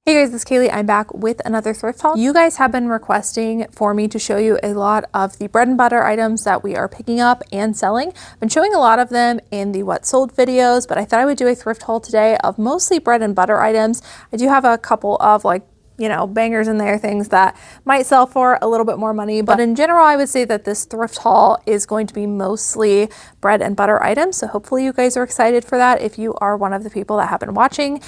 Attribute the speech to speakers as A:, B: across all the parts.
A: Hey guys, it's Kaylee. I'm back with another thrift haul. You guys have been requesting for me to show you a lot of the bread and butter items that we are picking up and selling. I've been showing a lot of them in the what sold videos, but I thought I would do a thrift haul today of mostly bread and butter items. I do have a couple of bangers in there, things that might sell for a little bit more money. But in general, I would say that this thrift haul is going to be mostly bread and butter items. So hopefully you guys are excited for that if you are one of the people that have been watching.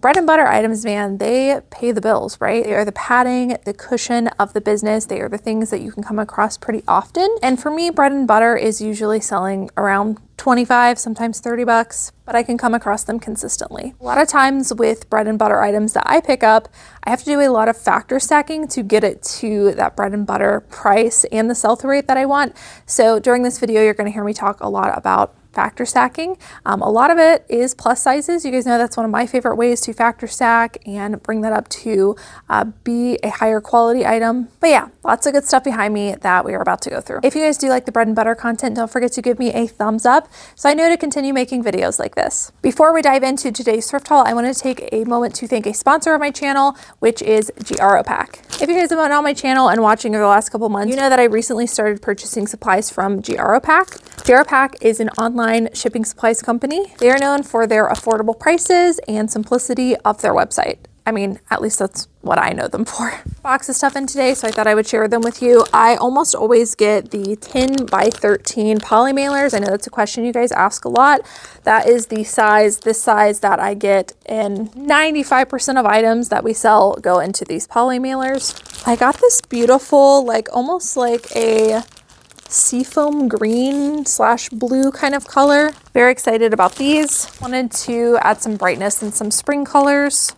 A: Bread and butter items, man, they pay the bills, right? They are the padding, the cushion of the business. They are the things that you can come across pretty often. And for me, bread and butter is usually selling around 25, sometimes 30 bucks, but I can come across them consistently. A lot of times with bread and butter items that I pick up, I have to do a lot of factor stacking to get it to that bread and butter price and the sell-through rate that I want. So during this video, you're going to hear me talk a lot about factor stacking. A lot of it is plus sizes. You guys know that's one of my favorite ways to factor stack and bring that up to be a higher quality item. But yeah, lots of good stuff behind me that we are about to go through. If you guys do like the bread and butter content, don't forget to give me a thumbs up so I know to continue making videos like this. Before we dive into today's thrift haul, I want to take a moment to thank a sponsor of my channel, which is GROPack. If you guys have been on my channel and watching over the last couple months, you know that I recently started purchasing supplies from GROPack. GROPack is an online shipping supplies company. They are known for their affordable prices and simplicity of their website. I mean, at least that's what I know them for. Box of stuff in today, so I thought I would share them with you. I almost always get the 10 by 13 poly mailers. I know that's a question you guys ask a lot. That is the size, this size that I get, and 95% of items that we sell go into these poly mailers. I got this beautiful, almost like a seafoam green / blue kind of color. Very excited about these. Wanted to add some brightness and some spring colors,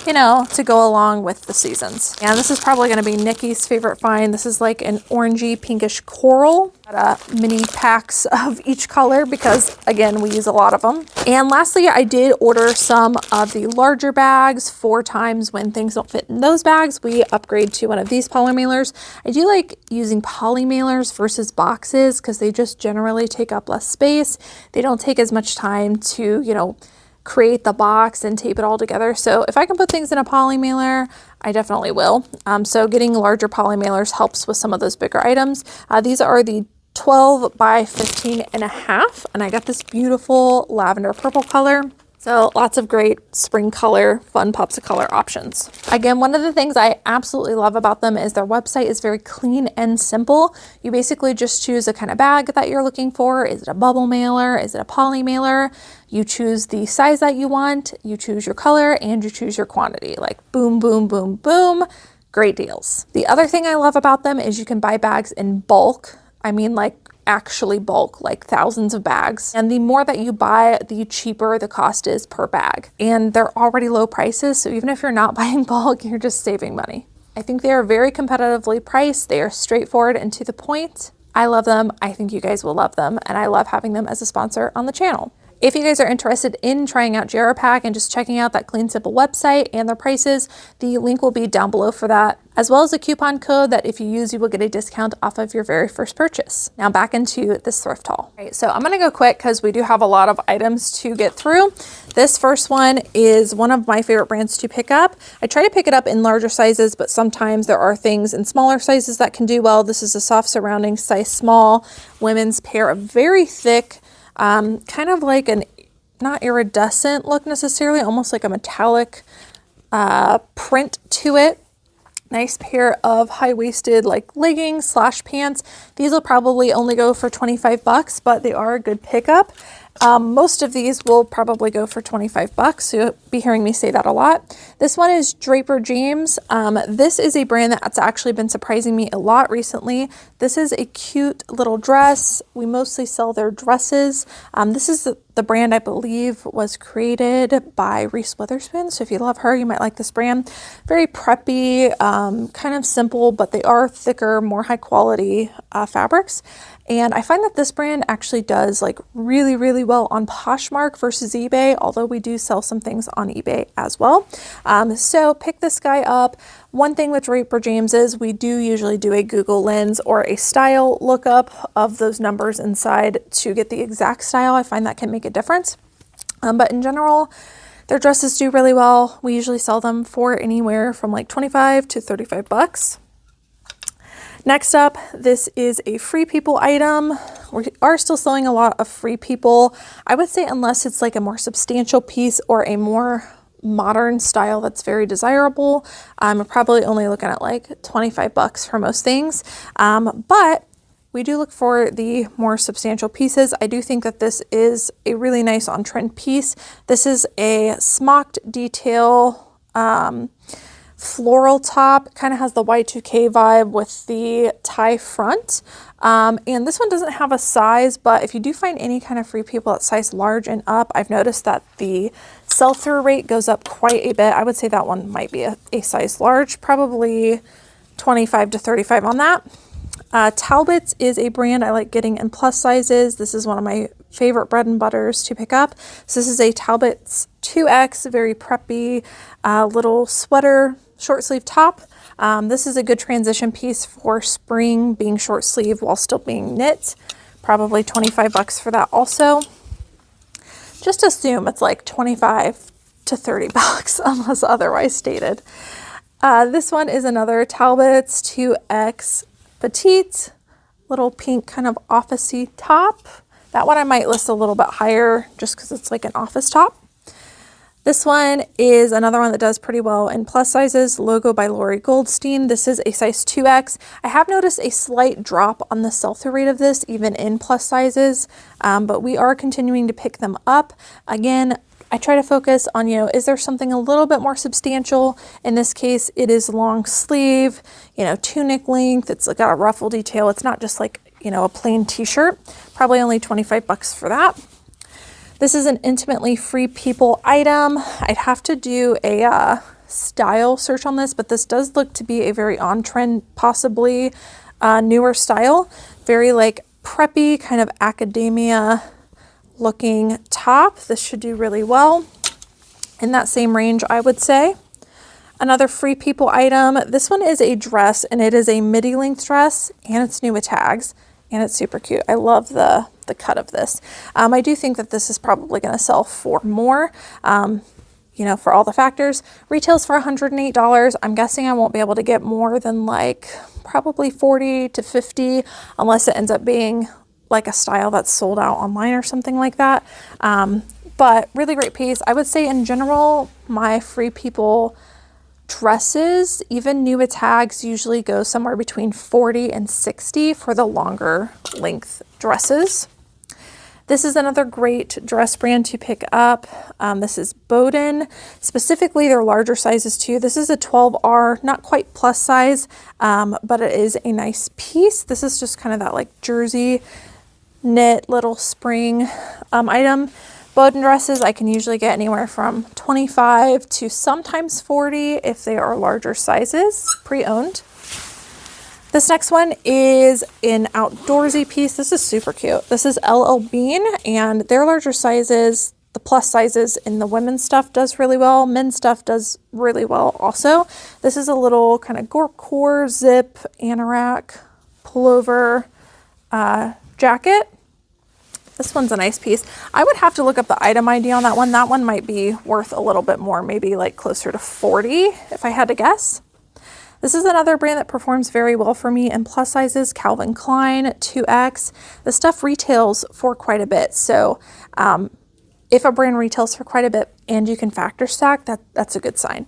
A: you know, to go along with the seasons. And this is probably going to be Nikki's favorite find. This is like an orangey pinkish coral. Got mini packs of each color because again, we use a lot of them. And lastly, I did order some of the larger bags. 4 times when things don't fit in those bags, we upgrade to one of these poly mailers. I do like using poly mailers versus boxes because they just generally take up less space. They don't take as much time to, you know, create the box and tape it all together. So if I can put things in a poly mailer, I definitely will. So getting larger poly mailers helps with some of those bigger items. These are the 12 by 15 and a half, and I got this beautiful lavender purple color. So lots of great spring color, fun pops of color options. Again, one of the things I absolutely love about them is their website is very clean and simple. You basically just choose a kind of bag that you're looking for. Is it a bubble mailer? Is it a poly mailer? You choose the size that you want, you choose your color, and you choose your quantity. Like boom, boom, boom, boom. Great deals. The other thing I love about them is you can buy bags in bulk. I mean, actually bulk, like thousands of bags. And the more that you buy, the cheaper the cost is per bag. And they're already low prices, so even if you're not buying bulk, you're just saving money. I think they are very competitively priced. They are straightforward and to the point. I love them. I think you guys will love them. And I love having them as a sponsor on the channel. If you guys are interested in trying out GROPack and just checking out that clean, simple website and their prices, the link will be down below for that, as well as a coupon code that if you use, you will get a discount off of your very first purchase. Now back into this thrift haul. All right, so I'm gonna go quick because we do have a lot of items to get through. This first one is one of my favorite brands to pick up. I try to pick it up in larger sizes, but sometimes there are things in smaller sizes that can do well. This is a soft surrounding size small women's pair of very thick, kind of like an not iridescent look necessarily, almost like a metallic print to it. Nice pair of high-waisted leggings / pants. These will probably only go for 25 bucks, but they are a good pickup. Most of these will probably go for 25 bucks. So you'll be hearing me say that a lot. This one is Draper James. This is a brand that's actually been surprising me a lot recently. This is a cute little dress. We mostly sell their dresses. This is the brand I believe was created by Reese Witherspoon. So if you love her, you might like this brand. Very preppy, kind of simple, but they are thicker, more high quality fabrics. And I find that this brand actually does really, really well on Poshmark versus eBay, although we do sell some things on eBay as well. So pick this guy up. One thing with Draper James is we do usually do a Google Lens or a style lookup of those numbers inside to get the exact style. I find that can make a difference. But in general, Their dresses do really well. We usually sell them for anywhere from like 25 to 35 bucks. Next up, this is a Free People item. We are still selling a lot of Free People. I would say unless it's like a more substantial piece or a more modern style that's very desirable, I'm probably only looking at like 25 bucks for most things. But we do look for the more substantial pieces. I do think that this is a really nice on-trend piece. This is a smocked detail, floral top, kind of has the Y2K vibe with the tie front. And this one doesn't have a size, but if you do find any kind of Free People at size large and up, I've noticed that the sell-through rate goes up quite a bit. I would say that one might be a size large, probably 25 to 35 on that. Talbot's is a brand I like getting in plus sizes. This is one of my favorite bread and butters to pick up. So this is a Talbot's 2X, very preppy little sweater, short sleeve top. This is a good transition piece for spring, being short sleeve while still being knit. Probably 25 bucks for that also. Just assume it's like 25 to 30 bucks unless otherwise stated. This one is another Talbot's 2X petite, little pink kind of officey top. That one I might list a little bit higher just because it's like an office top. This one is another one that does pretty well in plus sizes, Logo by Lori Goldstein. This is a size 2X. I have noticed a slight drop on the sell-through rate of this, even in plus sizes, but we are continuing to pick them up. Again, I try to focus on, is there something a little bit more substantial? In this case, it is long sleeve, tunic length. It's got a ruffle detail. It's not just like, a plain t-shirt. Probably only 25 bucks for that. This is an Intimately Free People item. I'd have to do a style search on this, but this does look to be a very on-trend, possibly newer style. Very like preppy, kind of academia looking top. This should do really well in that same range, I would say. Another Free People item. This one is a dress, and it is a midi length dress, and it's new with tags, and it's super cute. I love the cut of this. I do think that this is probably going to sell for more, for all the factors. Retails for $108. I'm guessing I won't be able to get more than like probably 40 to 50 unless it ends up being like a style that's sold out online or something like that. But really great piece. I would say in general, my Free People dresses, even new with tags, usually go somewhere between 40 and 60 for the longer length dresses. This is another great dress brand to pick up. This is Bowden, specifically their larger sizes too. This is a 12R, not quite plus size, but it is a nice piece. This is just kind of that like jersey knit little spring item. Bowden dresses I can usually get anywhere from 25 to sometimes 40 if they are larger sizes, pre-owned. This next one is an outdoorsy piece. This is super cute. This is LL Bean, and their larger sizes, the plus sizes in the women's stuff does really well. Men's stuff does really well also. This is a little kind of core zip anorak pullover jacket. This one's a nice piece. I would have to look up the item ID on that one. That one might be worth a little bit more, maybe like closer to 40 if I had to guess. This is another brand that performs very well for me in plus sizes, Calvin Klein 2X. The stuff retails for quite a bit. So if a brand retails for quite a bit and you can factor stack, that's a good sign.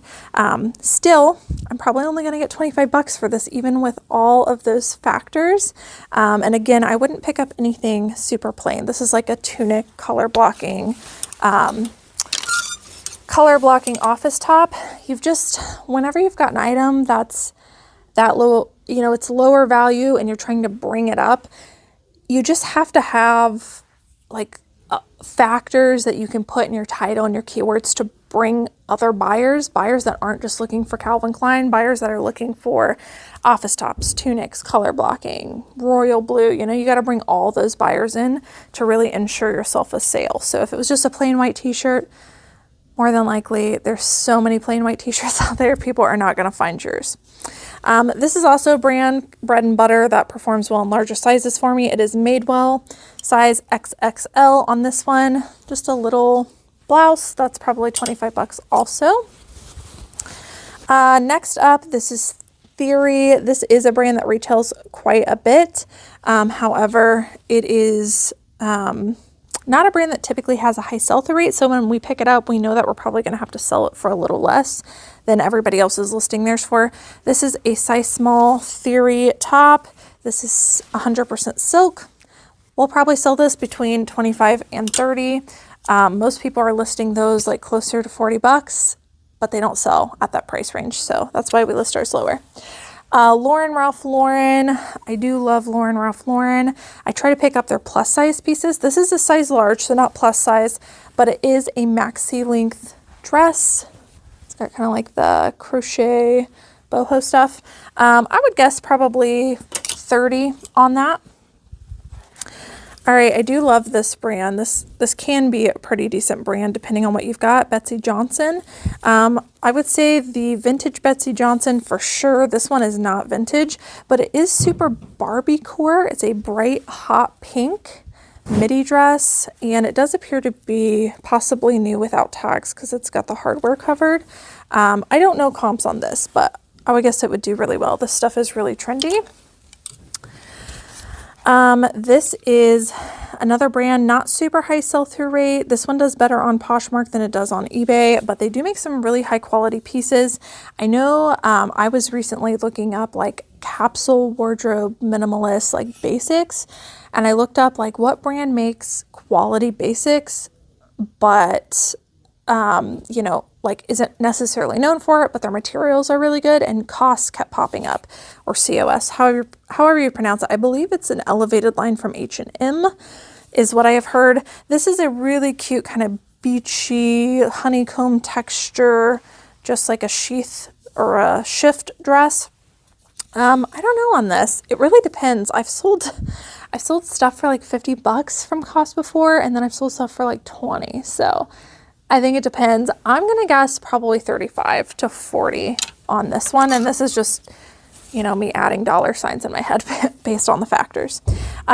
A: Still, I'm probably only going to get 25 bucks for this, even with all of those factors. And again, I wouldn't pick up anything super plain. This is like a tunic color blocking office top. Whenever you've got an item that's that low, it's lower value and you're trying to bring it up, you just have to have like factors that you can put in your title and your keywords to bring other buyers that aren't just looking for Calvin Klein, buyers that are looking for office tops, tunics, color blocking, royal blue. You got to bring all those buyers in to really ensure yourself a sale. So if it was just a plain white t-shirt, more than likely there's so many plain white t-shirts out there, people are not going to find yours. This is also a brand, bread and butter, that performs well in larger sizes for me. It is Madewell, size XXL on this one. Just a little blouse. That's probably 25 bucks also. Next up, this is Theory. This is a brand that retails quite a bit. However, it is not a brand that typically has a high sell-through rate. So when we pick it up, we know that we're probably going to have to sell it for a little less than everybody else is listing theirs for. This is a size small Theory top. This is 100% silk. We'll probably sell this between 25 and 30. Most people are listing those like closer to 40 bucks, but they don't sell at that price range. So that's why we list ours lower. Lauren Ralph Lauren. I do love Lauren Ralph Lauren. I try to pick up their plus size pieces. This is a size large, so not plus size, but it is a maxi length dress. It's got kind of like the crochet boho stuff. I would guess probably 30 on that. All right, I do love this brand. This can be a pretty decent brand depending on what you've got. Betsy Johnson. I would say the vintage Betsy Johnson for sure. This one is not vintage, but it is super Barbie core. It's a bright hot pink midi dress, and it does appear to be possibly new without tags because it's got the hardware covered. I don't know comps on this, but I would guess it would do really well. This stuff is really trendy. This is another brand, not super high sell-through rate. This one does better on Poshmark than it does on eBay, but they do make some really high quality pieces. I know, I was recently looking up like capsule wardrobe minimalist, like basics, and I looked up like what brand makes quality basics, but, you know, like isn't necessarily known for it, but their materials are really good, and costs kept popping up, or COS, however you pronounce it. I believe it's an elevated line from H&M is what I have heard. This is a really cute kind of beachy honeycomb texture, just like a sheath or a shift dress. I don't know on this. It really depends. I've sold stuff for like 50 bucks from cost before, and then I've sold stuff for like 20. So I think it depends. I'm going to guess probably 35 to 40 on this one. And this is just, you know, me adding dollar signs in my head based on the factors.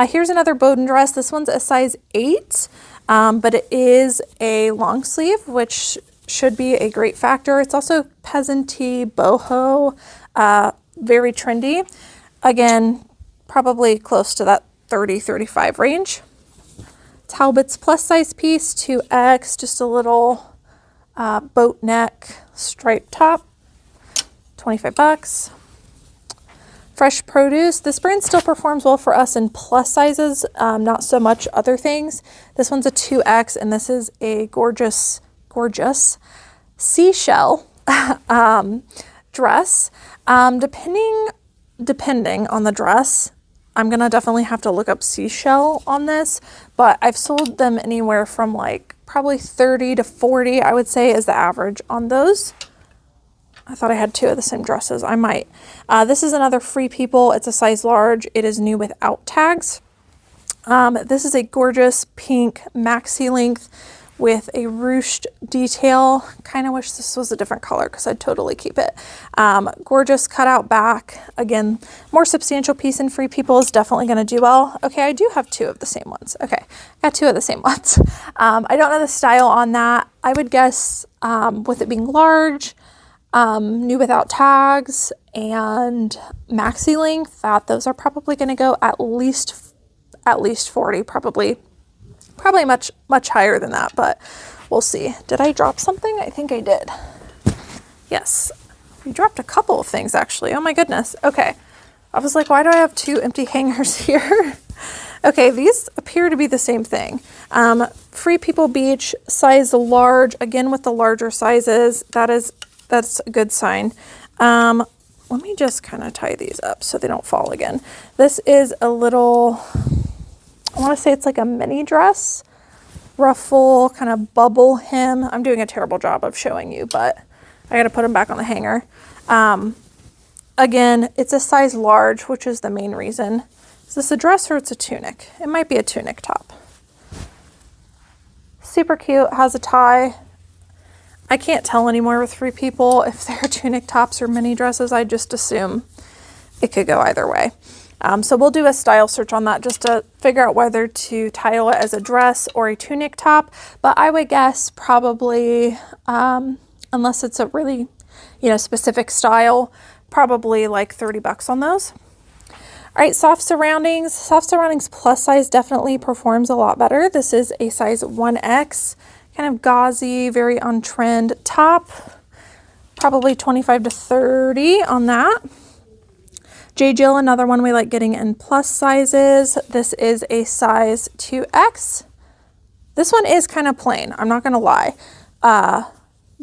A: Here's another Bowden dress. This one's a size 8, but it is a long sleeve, which should be a great factor. It's also peasanty, boho, very trendy. Again, probably close to that 30, 35 range. Talbot's plus size piece, 2X, just a little boat neck striped top, 25 bucks. Fresh Produce. This brand still performs well for us in plus sizes, not so much other things. This one's a 2X, and this is a gorgeous, gorgeous seashell dress. Depending on the dress, I'm gonna definitely have to look up seashell on this, but I've sold them anywhere from like probably 30 to 40, I would say, is the average on those. I thought I had 2 of the same dresses. I might. This is another Free People. It's a size large. It is new without tags. This is a gorgeous pink maxi length with a ruched detail. Kind of wish this was a different color because I'd totally keep it. Gorgeous cutout back. Again, more substantial piece in Free People is definitely going to do well. Okay, I do have 2 of the same ones. Okay, got 2 of the same ones. I don't know the style on that. I would guess with it being large, new without tags, and maxi length, that those are probably going to go at least 40, probably much higher than that, but we'll see. Did I drop something? I think I did. Yes, we dropped a couple of things actually. Oh my goodness. Okay, I was like, why do I have 2 empty hangers here? Okay, these appear to be the same thing. Free People Beach, size large. Again, with the larger sizes, that's a good sign. Let me just kind of tie these up so they don't fall again. This is a little, I want to say it's like a mini dress, ruffle, kind of bubble hem. I'm doing a terrible job of showing you, but I got to put them back on the hanger. Again, it's a size large, which is the main reason. Is this a dress or it's a tunic? It might be a tunic top. Super cute, has a tie. I can't tell anymore with Free People if they're tunic tops or mini dresses. I just assume it could go either way. So we'll do a style search on that just to figure out whether to title it as a dress or a tunic top. But I would guess probably, unless it's a really, you know, specific style, probably like 30 bucks on those. All right, soft surroundings. Soft surroundings plus size definitely performs a lot better. This is a size 1X, kind of gauzy, very on trend top. Probably 25 to 30 on that. J. Jill, another one we like getting in plus sizes. This is a size 2X. This one is kind of plain, I'm not gonna lie.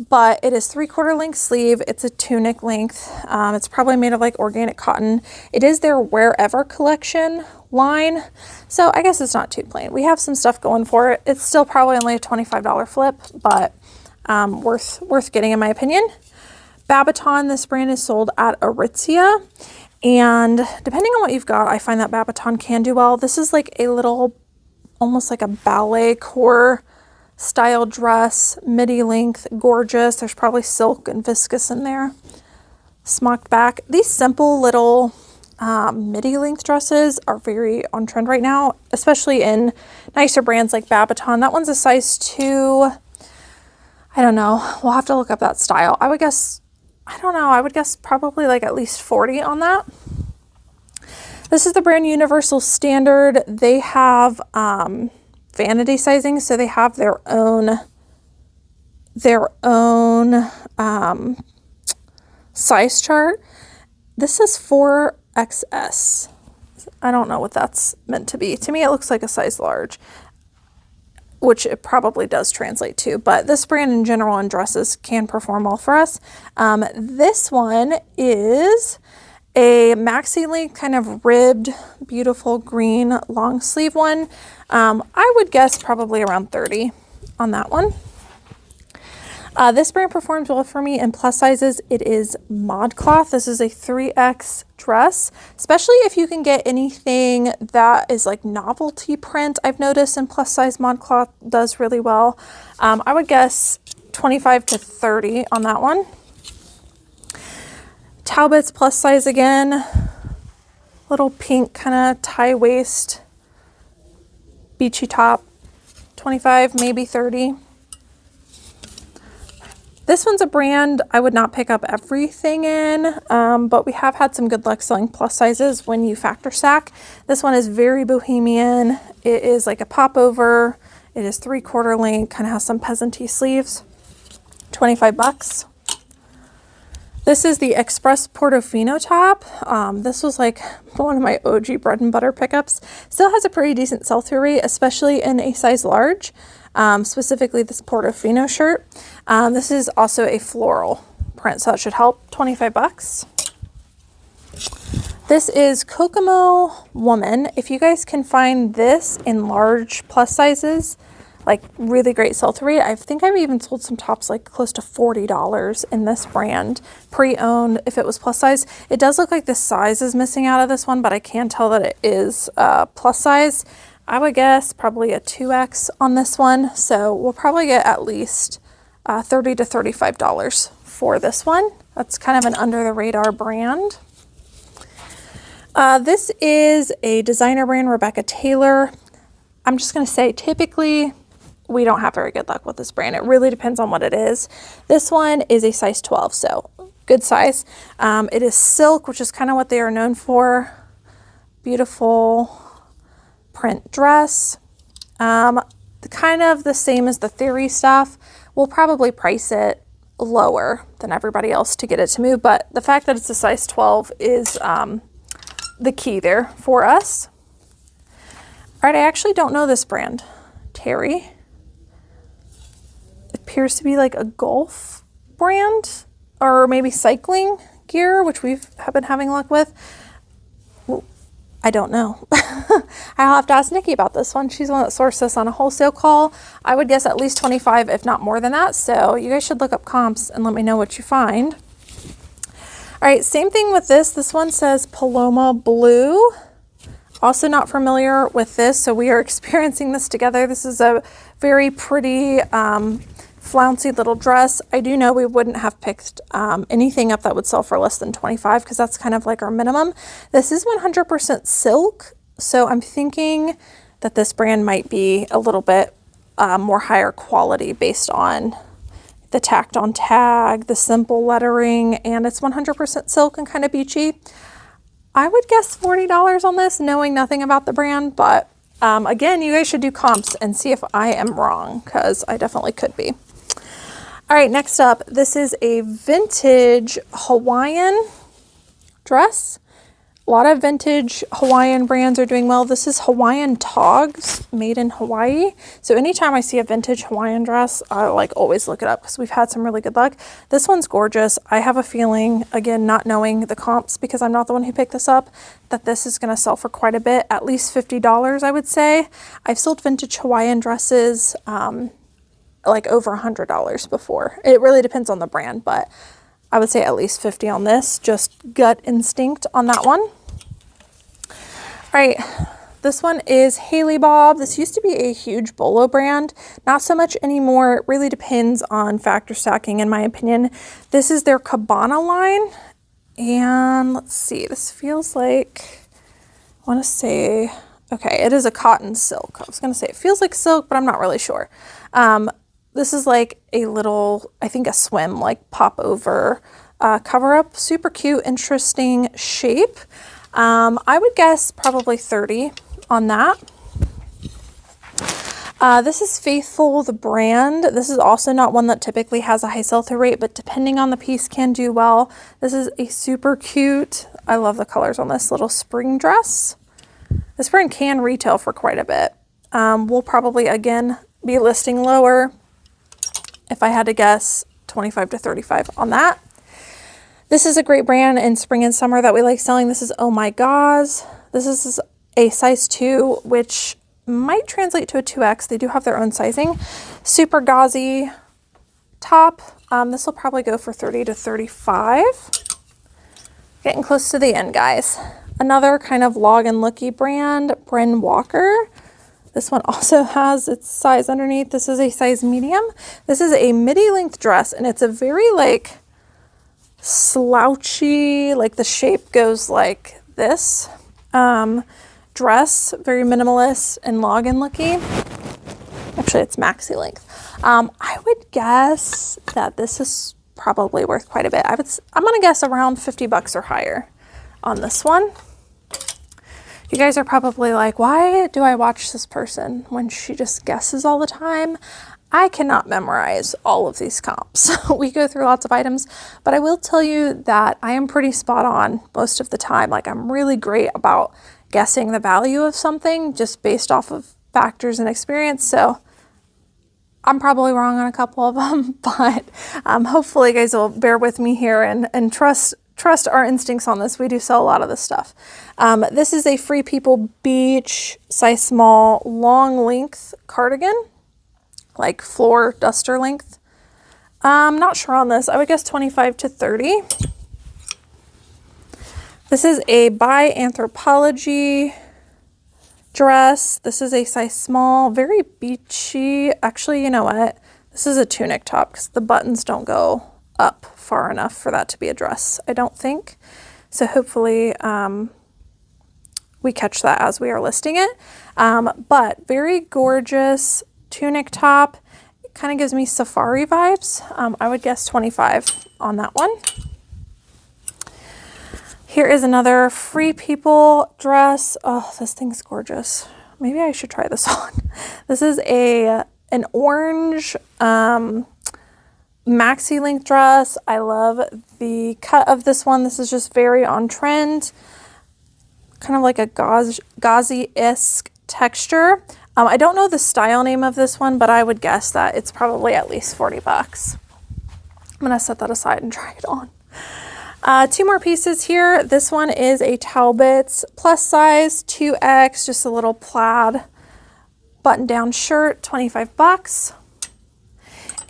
A: But it is 3/4 length sleeve. It's a tunic length. It's probably made of like organic cotton. It is their Wherever collection line. So I guess it's not too plain. We have some stuff going for it. It's still probably only a $25 flip, but worth getting in my opinion. Babaton, this brand is sold at Aritzia. And depending on what you've got, I find that Babaton can do well. This is like a little, almost like a ballet core style dress, midi length, gorgeous. There's probably silk and viscose in there. Smocked back. These simple little midi length dresses are very on trend right now, especially in nicer brands like Babaton. That one's a size 2. I don't know. We'll have to look up that style. I would guess, I don't know. I would guess probably like at least 40 on that. This is the brand Universal Standard. They have vanity sizing, so they have their own size chart. This is 4XS. I don't know what that's meant to be. To me, it looks like a size large, which it probably does translate to, but this brand in general in dresses can perform well for us. This one is a maxi length, kind of ribbed, beautiful green long sleeve one. I would guess probably around 30 on that one. This brand performs well for me in plus sizes. It is ModCloth. This is a 3X dress, especially if you can get anything that is like novelty print. I've noticed in plus size ModCloth does really well. I would guess 25 to 30 on that one. Talbot's plus size again, little pink kind of tie waist, beachy top, 25, maybe 30. This one's a brand I would not pick up everything in, but we have had some good luck selling plus sizes when you factor stack. This one is very bohemian. It is like a popover. It is 3/4 length, kind of has some peasanty sleeves, 25 bucks. This is the Express Portofino top. This was like one of my OG bread and butter pickups. Still has a pretty decent sell-through rate, especially in a size large, specifically this Portofino shirt. This is also a floral print, so that should help, 25 bucks. This is Kokomo Woman. If you guys can find this in large plus sizes, like really great sell-through rate. I think I've even sold some tops like close to $40 in this brand, pre-owned if it was plus size. It does look like the size is missing out of this one, but I can tell that it is plus size. I would guess probably a 2X on this one. So we'll probably get at least $30 to $35 for this one. That's kind of an under the radar brand. This is a designer brand, Rebecca Taylor. I'm just going to say typically we don't have very good luck with this brand. It really depends on what it is. This one is a size 12, so good size. It is silk, which is kind of what they are known for. Beautiful print dress. Kind of the same as the Theory stuff. We'll probably price it lower than everybody else to get it to move, but the fact that it's a size 12 is the key there for us. All right, I actually don't know this brand. Terry. It appears to be like a golf brand or maybe cycling gear, which we have been having luck with. I don't know. I'll have to ask Nikki about this one. She's the one that sourced this on a wholesale call. I would guess at least 25, if not more than that. So you guys should look up comps and let me know what you find. All right, same thing with this. This one says Paloma Blue. Also not familiar with this, so we are experiencing this together. This is a very pretty flouncy little dress. I do know we wouldn't have picked anything up that would sell for less than 25 because that's kind of like our minimum. This is 100% silk, so I'm thinking that this brand might be a little bit more higher quality based on the tacked on tag, the simple lettering, and it's 100% silk and kind of beachy. I would guess $40 on this, knowing nothing about the brand, but again, you guys should do comps and see if I am wrong, because I definitely could be. All right, next up, this is a vintage Hawaiian dress. A lot of vintage Hawaiian brands are doing well. This is Hawaiian Togs, made in Hawaii. So anytime I see a vintage Hawaiian dress, I like always look it up because we've had some really good luck. This one's gorgeous. I have a feeling, again, not knowing the comps because I'm not the one who picked this up, that this is going to sell for quite a bit, at least $50, I would say. I've sold vintage Hawaiian dresses like over $100 before. It really depends on the brand, but I would say at least 50 on this, just gut instinct on that one. All right, this one is Haley Bob. This used to be a huge BOLO brand, not so much anymore. It really depends on factor stacking, in my opinion. This is their Cabana line, and let's see, this feels like, I want to say, okay, it is a cotton silk. I was going to say it feels like silk, but I'm not really sure. This is like a little, I think a swim, like pop over cover up. Super cute, interesting shape. I would guess probably 30 on that. This is Faithful, the brand. This is also not one that typically has a high sell-through rate, but depending on the piece can do well. This is a super cute, I love the colors on this little spring dress. This brand can retail for quite a bit. We'll probably, again, be listing lower. If I had to guess, 25 to 35 on that. This is a great brand in spring and summer that we like selling. This is Oh My Gauze. This is a size 2, which might translate to a 2X. They do have their own sizing. Super gauzy top. This will probably go for 30 to 35. Getting close to the end, guys. Another kind of log and looky brand, Bryn Walker. This one also has its size underneath. This is a size medium. This is a midi length dress, and it's a very like slouchy, like the shape goes like this. Dress, very minimalist and log and looky. Actually, it's maxi length. I would guess that this is probably worth quite a bit. I'm gonna guess around $50 or higher on this one. You guys are probably like, why do I watch this person when she just guesses all the time? I cannot memorize all of these comps. We go through lots of items, but I will tell you that I am pretty spot on most of the time. Like, I'm really great about guessing the value of something just based off of factors and experience. So I'm probably wrong on a couple of them, but hopefully you guys will bear with me here and trust our instincts on this. We do sell a lot of this stuff. This is a Free People Beach size small long length cardigan, like floor duster length. I'm not sure on this. I would guess 25 to 30. This is a By Anthropology dress. This is a size small, very beachy. Actually, you know what? This is a tunic top because the buttons don't go up far enough for that to be a dress, I don't think. So hopefully we catch that as we are listing it. But very gorgeous tunic top. It kind of gives me safari vibes. I would guess 25 on that one. Here is another Free People dress. Oh, this thing's gorgeous. Maybe I should try this on. This is an orange maxi length dress. I love the cut of this one. This is just very on trend. Kind of like a gauzy-esque texture. I don't know the style name of this one, but I would guess that it's probably at least $40. I'm gonna set that aside and try it on. Two more pieces here. This one is a Talbot's plus size 2X, just a little plaid button-down shirt, $25.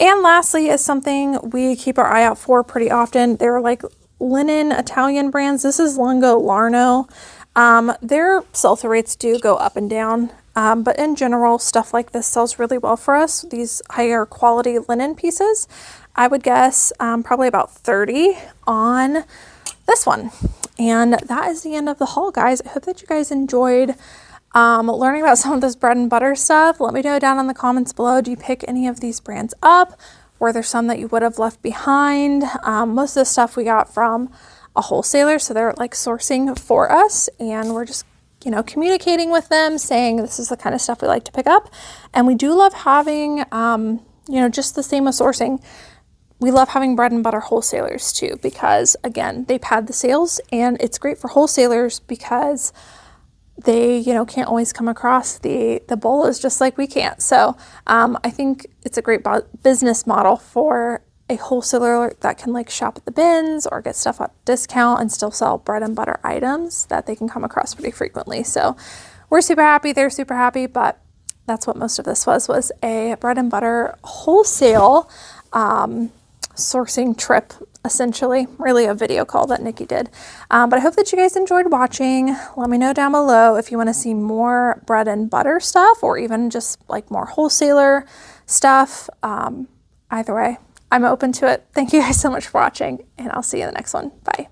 A: And lastly is something we keep our eye out for pretty often. They're like linen Italian brands. This is Lungo Larno. Their sell-through rates do go up and down. But in general, stuff like this sells really well for us. These higher quality linen pieces, I would guess probably about 30 on this one. And that is the end of the haul, guys. I hope that you guys enjoyed learning about some of this bread and butter stuff. Let me know down in the comments below. Do you pick any of these brands up? Were there some that you would have left behind? Most of the stuff we got from a wholesaler, so they're like sourcing for us, and we're just, you know, communicating with them saying this is the kind of stuff we like to pick up. And we do love having, you know, just the same as sourcing. We love having bread and butter wholesalers too, because again, they pad the sales, and it's great for wholesalers because they, you know, can't always come across the BOLOs just like we can't. So I think it's a great business model for a wholesaler that can like shop at the bins or get stuff at discount and still sell bread and butter items that they can come across pretty frequently. So we're super happy, they're super happy, but that's what most of this was a bread and butter wholesale sourcing trip, essentially, really a video call that Nikki did. But I hope that you guys enjoyed watching. Let me know down below if you want to see more bread and butter stuff or even just like more wholesaler stuff. Either way, I'm open to it. Thank you guys so much for watching, and I'll see you in the next one. Bye.